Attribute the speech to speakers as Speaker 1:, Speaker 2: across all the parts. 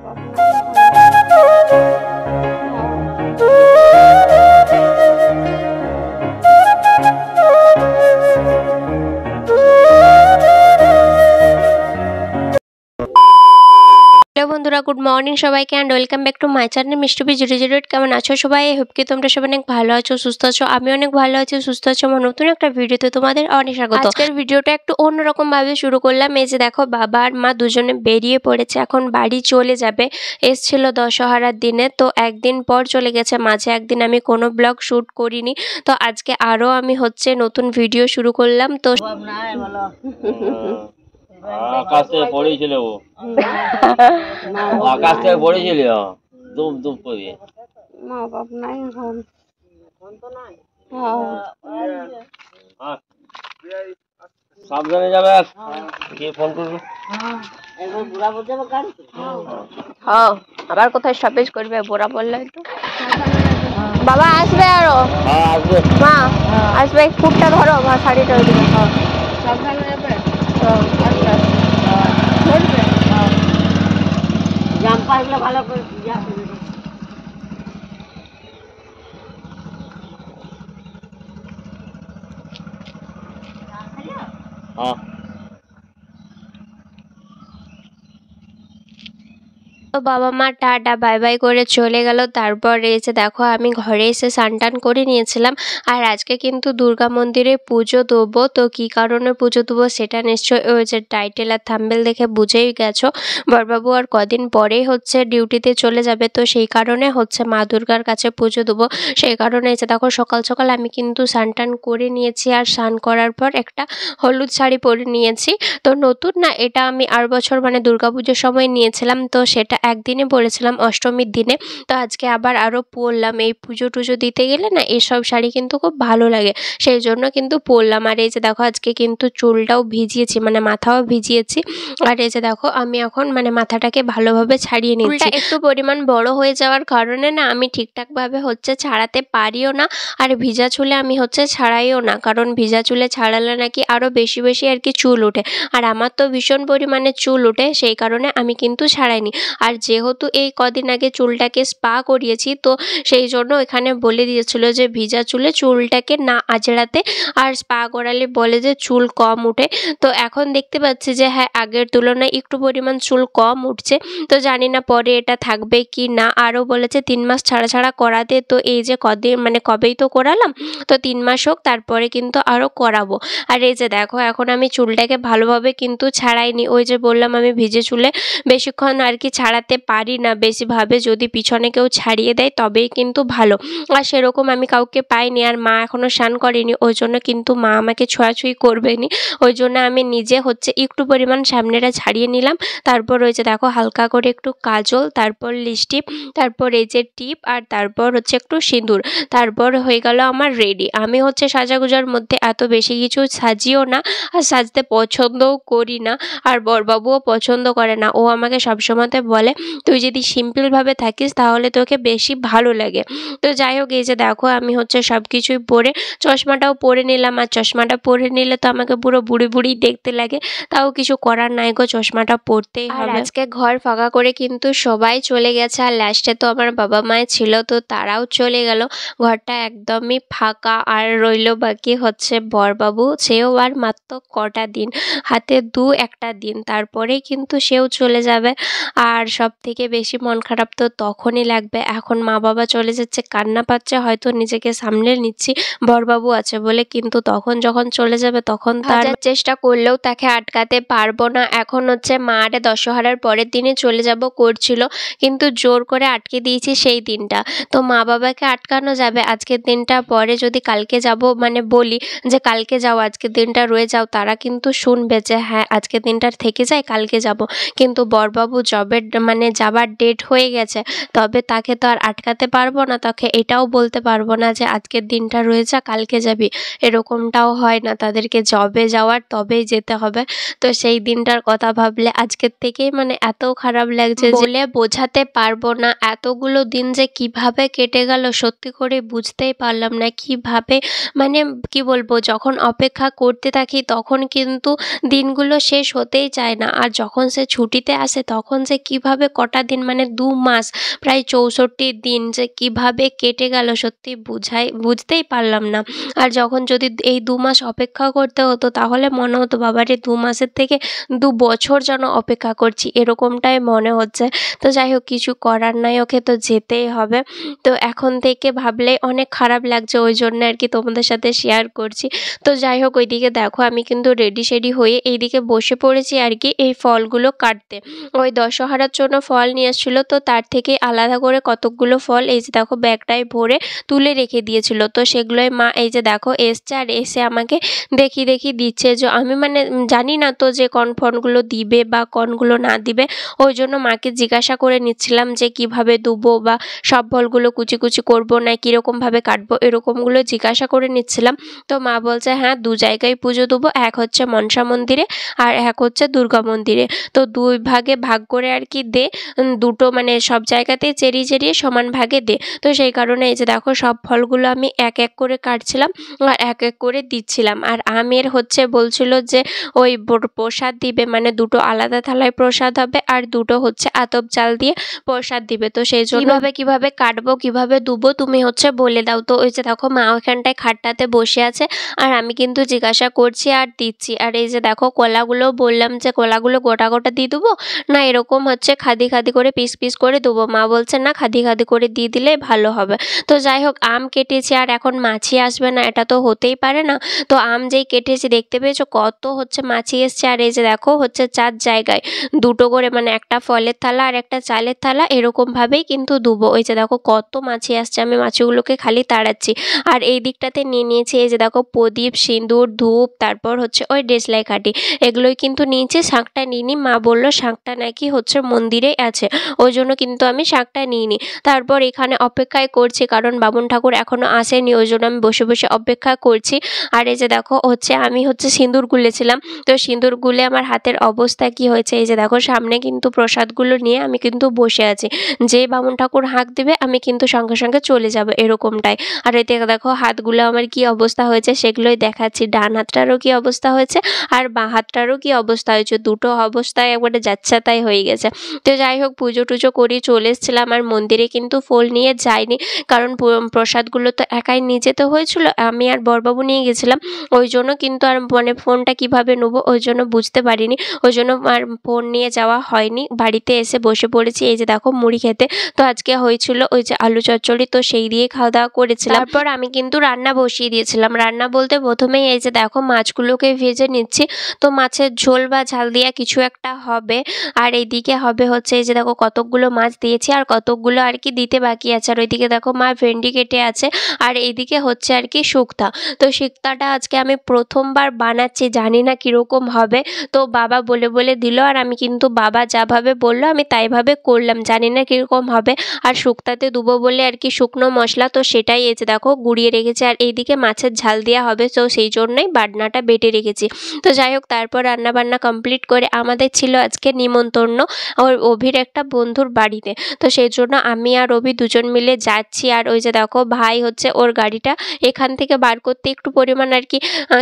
Speaker 1: বাপ
Speaker 2: হ্যালো বন্ধুরা, good morning সবাইকে and welcome back to my channel মিষ্টুবি 008। কেমন আছো সবাই? হোপ কি তোমরা সবাই অনেক ভালো আছো, সুস্থ আছো। আমি অনেক ভালো আছি, সুস্থ আছি। আমার নতুন একটা ভিডিওতে তোমাদের অনেক স্বাগত। আজকের ভিডিওটা একটু অন্যরকম ভাবে শুরু করলাম। এই যে দেখো, বাবা আর মা দুজনে বেরিয়ে পড়েছে, এখন বাড়ি চলে যাবে। এসছিল দশহরার দিনে, তো একদিন পর চলে গেছে। মাঝে একদিন আমি কোনো ব্লগ শ্যুট করিনি, তো আজকে আরও আমি নতুন ভিডিও শুরু করলাম। তো
Speaker 3: আকাশ থেকে পড়েছিল, ও আকাশ থেকে পড়েছিল দুম দুম করে।
Speaker 1: মা বাপ নাই এখন।
Speaker 3: সাবধানে যাবে, কে ফোন করবে?
Speaker 2: হ্যাঁ, আবার কোথায় স্টপেজ করবে? বোরা বললে তো বাবা আসবে, আরো
Speaker 3: আসবে,
Speaker 2: মা আসবে। ফুটটা ধরো, মা শাড়িটা ওইদিকে।
Speaker 1: সাবধানে যাবে। জাম্পারগুলো ভালো করে
Speaker 3: হ্যাঁ।
Speaker 2: তো বাবা মা টাটা বাই বাই করে চলে গেল। তারপর এসে দেখো, আমি ঘরে এসে স্নান টান করে নিয়েছিলাম। আর আজকে কিন্তু দুর্গা মন্দিরে পুজো দেবো। তো কী কারণে পুজো দেবো সেটা নিশ্চয়ই ওই যে টাইটেল আর থাম্বেল দেখে বুঝেই গেছো। বড়বাবু আর কদিন পরেই ডিউটিতে চলে যাবে, তো সেই কারণে মা দুর্গার কাছে পুজো দেবো। সেই কারণে এসে দেখো, সকাল সকাল আমি কিন্তু স্নান টান করে নিয়েছি। আর স্নান করার পর একটা হলুদ শাড়ি পরে নিয়েছি। তো নতুন না, এটা আমি আর বছর মানে দুর্গাপুজোর সময় নিয়েছিলাম। তো সেটা একদিনে পরেছিলাম, অষ্টমীর দিনে। তো আজকে আবার আরও পরলাম। এই পুজো টুজো দিতে গেলে না এসব শাড়ি কিন্তু খুব ভালো লাগে, সেই জন্য কিন্তু পরলাম। আর এই যে দেখো, আজকে কিন্তু চুলটাও ভিজিয়েছি, মানে মাথাও ভিজিয়েছি। আর এই যে দেখো, আমি এখন মানে মাথাটাকে ভালোভাবে ছাড়িয়ে নিচ্ছি। একটু পরিমাণ বড় হয়ে যাওয়ার কারণে না আমি ঠিকঠাকভাবে ছাড়াতে পারিও না। আর ভিজা চুলে আমি ছাড়াইও না, কারণ ভিজা চুলে ছাড়ালে নাকি আরও বেশি বেশি আর কি চুল ওঠে। আর আমার তো ভীষণ পরিমাণে চুল ওঠে, সেই কারণে আমি কিন্তু ছাড়াইনি। আর যেহেতু এই কদিন আগে চুলটাকে স্পা করিয়েছি, তো সেই জন্য এখানে বলে দিয়েছিল যে ভিজা চুলে চুলটাকে না আঁচড়াতে, আর স্পা করালে বলে যে চুল কম উঠে। তো এখন দেখতে পাচ্ছি যে হ্যাঁ, আগের তুলনায় একটু পরিমাণ চুল কম উঠছে। তো জানি না পরে এটা থাকবে কি না। আরও বলেছে 3 মাস ছাড়া ছাড়া করাতে। তো এই যে কদিন মানে কবেই তো করালাম, তো 3 মাস হোক, তারপরে কিন্তু আরও করাবো। আর এই যে দেখো, এখন আমি চুলটাকে ভালোভাবে কিন্তু ছাড়াইনি। ওই যে বললাম, আমি ভিজে চুলে বেশিক্ষণ আর কি ছাড়াতে পারি না বেশিভাবে। যদি পিছনে কেউ ছাড়িয়ে দেয় তবেই কিন্তু ভালো। আর সেরকম আমি কাউকে পাইনি। আর মা এখনও স্নান করেনি, ওই জন্য কিন্তু মা আমাকে ছোঁয়াছুঁই করবেনি। ওই জন্য আমি নিজে একটু পরিমাণ সামনেটা ছাড়িয়ে নিলাম। তারপর ওই যে দেখো, হালকা করে একটু কাজল, তারপর লিপস্টিক, তারপর এই যে টিপ, আর তারপর একটু সিঁদুর। তারপর হয়ে গেল আমার রেডি। আমি সাজাগুজার মধ্যে এত বেশি কিছু সাজিও না, আর সাজতে পছন্দও করি না। আর বড়বাবুও পছন্দ করে না। ও আমাকে সবসময়তে বলে, তুই যদি সিম্পলভাবে থাকিস তাহলে তোকে বেশি ভালো লাগে। তো যাই হোক, এই যে দেখো, আমি সব কিছুই পরে চশমাটাও পরে নিলাম। আর চশমাটা পরে নিলে তো আমাকে পুরো বুড়ি বুড়ি দেখতে লাগে, তাও কিছু করার নাই গো, চশমাটা পরতেই হবে। আর আজকে ঘর ফাঁকা করে কিন্তু সবাই চলে গেছে। আর লাস্টে তো আমার বাবা মায়ের ছিল, তো তারাও চলে গেল। ঘরটা একদমই ফাঁকা। আর রইল বাকি বরবাবু। সেও আর মাত্র কটা দিন, হাতে একটা দিন, তারপরেই কিন্তু সেও চলে যাবে। আর সব থেকে বেশি মন খারাপ তো তখনই লাগবে, এখন মা বাবা চলে যাচ্ছে, কান্না পাচ্ছে, হয়তো নিজেকে সামলে নিচ্ছি বরবাবু আছে বলে। কিন্তু তখন যখন চলে যাবে, তখন তার চেষ্টা করলেও তাকে আটকাতে পারবো না। এখন মা আরে দশহরার পরের দিনে চলে যাব করছিল, কিন্তু জোর করে আটকে দিয়েছি সেই দিনটা। তো মা বাবাকে আটকানো যাবে আজকের দিনটা, পরে যদি কালকে যাব মানে বলি যে কালকে যাও, আজকের দিনটা রয়ে যাও, তারা কিন্তু শুনবে যে হ্যাঁ আজকের দিনটা থেকে যায়, কালকে যাব। কিন্তু বরবাবু মানে যাবার ডেট হয়ে গেছে, তবে তাকে তো আর আটকাতে পারবো না। তাকে এটাও বলতে পারবো না যে আজকের দিনটা রয়ে যা, কালকে যাবি। এরকমটাও হয় না, তাদেরকে যবে যাওয়ার তবেই যেতে হবে। তো সেই দিনটার কথা ভাবলে আজকের থেকেই মানে এত খারাপ লাগছে, বলে বোঝাতে পারবো না। এতগুলো দিন যে কিভাবে কেটে গেল সত্যি করে বুঝতেই পারলাম না। কিভাবে মানে কি বলবো, যখন অপেক্ষা করতে থাকি তখন কিন্তু দিনগুলো শেষ হতেই চায় না। আর যখন সে ছুটিতে আসে তখন যে কিভাবে কিভাবে কটা দিন মানে 2 মাস প্রায় 64 দিন যে কিভাবে কেটে গেল সত্যি বুঝতেই পারলাম না। আর যখন যদি এই 2 মাস অপেক্ষা করতে হতো তাহলে মনে হতো বাবারে 2 মাসের থেকে 2 বছর যেন অপেক্ষা করছি এরকমটাই মনে হচ্ছে। তো যাই হোক কিছু করার নাই, ওকে তো যেতেই হবে। তো এখন থেকে ভাবলে অনেক খারাপ লাগছে, ওই জন্য আর কি তোমাদের সাথে শেয়ার করছি। তো যাই হোক ওইদিকে দেখো আমি কিন্তু রেডি সেডি হয়ে এইদিকে বসে পড়েছি আর কি এই ফলগুলো কাটতে। ওই দশহারার জন্য ফল নিয়ে এসেছিলো, তো তার থেকে আলাদা করে কতকগুলো ফল এই যে দেখো ব্যাগটায় ভরে তুলে রেখে দিয়েছিল। তো সেগুলোই মা এই যে দেখো এসছে আর এসে আমাকে দেখিয়ে দিচ্ছে যে আমি মানে জানি না তো যে কোন ফলগুলো দিবে বা কোনগুলো না দিবে, ওই জন্য মাকে জিজ্ঞাসা করে নিচ্ছিলাম যে কিভাবে দেবো বা সব ফলগুলো কুচি কুচি করবো না কীরকমভাবে কাটবো এরকমগুলো জিজ্ঞাসা করে নিচ্ছিলাম। তো মা বলছে হ্যাঁ 2 জায়গায় পুজো দেবো, এক হচ্ছে মনসা মন্দিরে আর এক হচ্ছে দুর্গা মন্দিরে। তো 2 ভাগে ভাগ করে আর কি দে, দুটো মানে সব জায়গাতেই চেরিয়ে সমান ভাগে দে। তো সেই কারণে এই যে দেখো সব ফলগুলো আমি এক এক করে কাটছিলাম আর এক এক করে দিচ্ছিলাম। আর আমের হচ্ছে বলছিল যে ওই প্রসাদ দিবে, মানে দুটো আলাদা থালায় প্রসাদ হবে আর দুটো হচ্ছে আতপ চাল দিয়ে প্রসাদ দিবে। তো সেই জন্য কিভাবে কাটবো কিভাবে দুবো তুমি হচ্ছে বলে দাও। তো ওই যে দেখো মা ওখানটায় খাটটাতে বসে আছে আর আমি কিন্তু জিজ্ঞাসা করছি আর দিচ্ছি। আর এই যে দেখো কলাগুলো বললাম যে কলাগুলো গোটা গোটা দিয়ে দেবো না এরকম হচ্ছে খাদি করে পিস করে দেবো। মা বলছে না খাদি করে দিয়ে দিলে ভালো হবে। তো যাই হোক আম কেটেছি আর এখন মাছি আসবে না এটা তো হতেই পারে না। তো আম যেই কেটেছি দেখতে পেয়েছো কত হচ্ছে মাছি এসছে। আর এই যে দেখো হচ্ছে 4 জায়গায় দুটো করে মানে একটা ফলের থালা আর একটা চালের থালা এরকমভাবেই কিন্তু দুবো। ওই যে দেখো কত মাছি আসছে, আমি মাছিগুলোকে খালি তাড়াচ্ছি। আর এই দিকটাতে নিয়ে নিয়েছি এই যে দেখো প্রদীপ সিঁদুর ধূপ তারপর হচ্ছে ওই দেশলাই কাঠি এগুলোই কিন্তু নিয়েছি। শাঁখটা নিইনি, মা বললো শাঁখটা নাকি হচ্ছে মন্দিরেই আছে ওই জন্য কিন্তু আমি শাঁখটা নিইনি। তারপর এখানে অপেক্ষায় করছি কারণ বামুন ঠাকুর এখনও আসেনি ওই জন্য আমি বসে অপেক্ষা করছি। আর এই যে দেখো হচ্ছে আমি হচ্ছে সিঁদুর গুলেছিলাম, তো সিঁদুর গুলে আমার হাতের অবস্থা কি হয়েছে এই যে দেখো সামনে কিন্তু প্রসাদগুলো নিয়ে আমি কিন্তু বসে আছি, যে বামুন ঠাকুর হাঁক দেবে আমি কিন্তু সঙ্গে সঙ্গে চলে যাব এরকমটাই। আর এতে দেখো হাতগুলো আমার কি অবস্থা হয়েছে সেগুলোই দেখাচ্ছি, ডান হাতটারও কি অবস্থা হয়েছে আর বাঁ হাতটারও কি অবস্থা হয়েছে, দুটো অবস্থায় একবারে যাচ্ছে তাই হয়ে গেছে। তো যাই হোক পুজো টুজো করে চলে এসেছিলাম আর মন্দিরে কিন্তু ফুল নিয়ে যাইনি কারণ প্রসাদগুলো তো একাই নিয়ে যেতে হয়েছিল, আমি আর বড়বাবু নিয়ে গেছিলাম ওই জন্য কিন্তু আর মানে ফোনটা কিভাবে নেবো ওই জন্য বুঝতে পারিনি, ওই জন্য আর ফোন নিয়ে যাওয়া হয়নি। বাড়িতে এসে বসে পড়েছি এই যে দেখো মুড়ি খেতে। তো আজকে হয়েছিল ওই যে আলু চচ্চড়ি, তো সেই দিয়ে খাওয়া দাওয়া করেছিলাম। তারপর আমি কিন্তু রান্না বসিয়ে দিয়েছিলাম। রান্না বলতে প্রথমেই এই যে দেখো মাছগুলোকে ভেজে নিচ্ছি, তো মাছের ঝোল বা ঝাল দিয়া কিছু একটা হবে। আর এইদিকে হবে হচ্ছে এই যে দেখো কতকগুলো মাছ দিয়েছি আর কতকগুলো আর কি দিতে বাকি আছে। আর ওইদিকে দেখো মা ভেন্ডি কেটে আছে আর এইদিকে হচ্ছে আর কি শুক্তা। তো শুক্তাটা আজকে আমি প্রথমবার বানাচ্ছি, জানি না কীরকম হবে। তো বাবা বলে দিল আর আমি কিন্তু বাবা যাভাবে বললো আমি তাইভাবে করলাম, জানি না কীরকম হবে। আর শুক্তাতে দেবো বলে আর কি শুকনো মশলা তো সেটাই এই যে দেখো গুঁড়িয়ে রেখেছি। আর এইদিকে মাছের ঝাল দেওয়া হবে তো সেই জন্যই বাটনাটা বেটে রেখেছি। তো যাই হোক তারপর রান্নাবান্না কমপ্লিট করে আমাদের ছিল আজকে নিমন্ত্রণ ওর অভির একটা বন্ধুর বাড়িতে। তো সেই জন্য আমি আর অভি দুজন মিলে যাচ্ছি। আর ওই যে দেখো ভাই হচ্ছে ওর গাড়িটা এখান থেকে বার করতে একটু পরিমাণ আর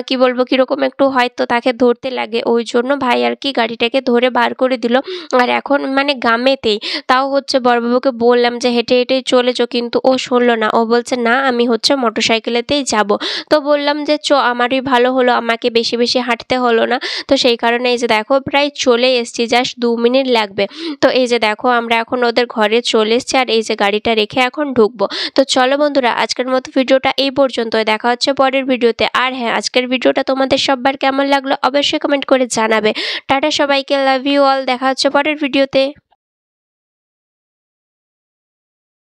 Speaker 2: কি বলবো কীরকম একটু হয়তো তাকে ধরতে লাগে, ওই জন্য ভাই আর কি গাড়িটাকে ধরে বার করে দিল। আর এখন মানে গ্রামেতেই, তাও হচ্ছে বড়বাবুকে বললাম যে হেঁটে চলেছো, কিন্তু ও শুনলো না, ও বলছে না আমি হচ্ছে মোটরসাইকেলেতেই যাব। তো বললাম যে আমারই ভালো হলো, আমাকে বেশি হাঁটতে হলো না। তো সেই কারণে এই যে দেখো প্রায় চলে এসছি, জাস্ট 2 মিনিট লাগবে। তো এই যে দেখো আমরা এখন ওদের ঘরে চলে এসছি আর এই যে গাড়িটা রেখে এখন ঢুকবো। তো চলো বন্ধুরা আজকের মতো ভিডিওটা এই পর্যন্ত, দেখা হচ্ছে পরের ভিডিওতে। আর হ্যাঁ আজকের ভিডিওটা তোমাদের সবার কেমন লাগলো অবশ্যই কমেন্ট করে জানাবে। টাটা সবাইকে, লাভ ইউ অল, দেখা হচ্ছে পরের ভিডিওতে।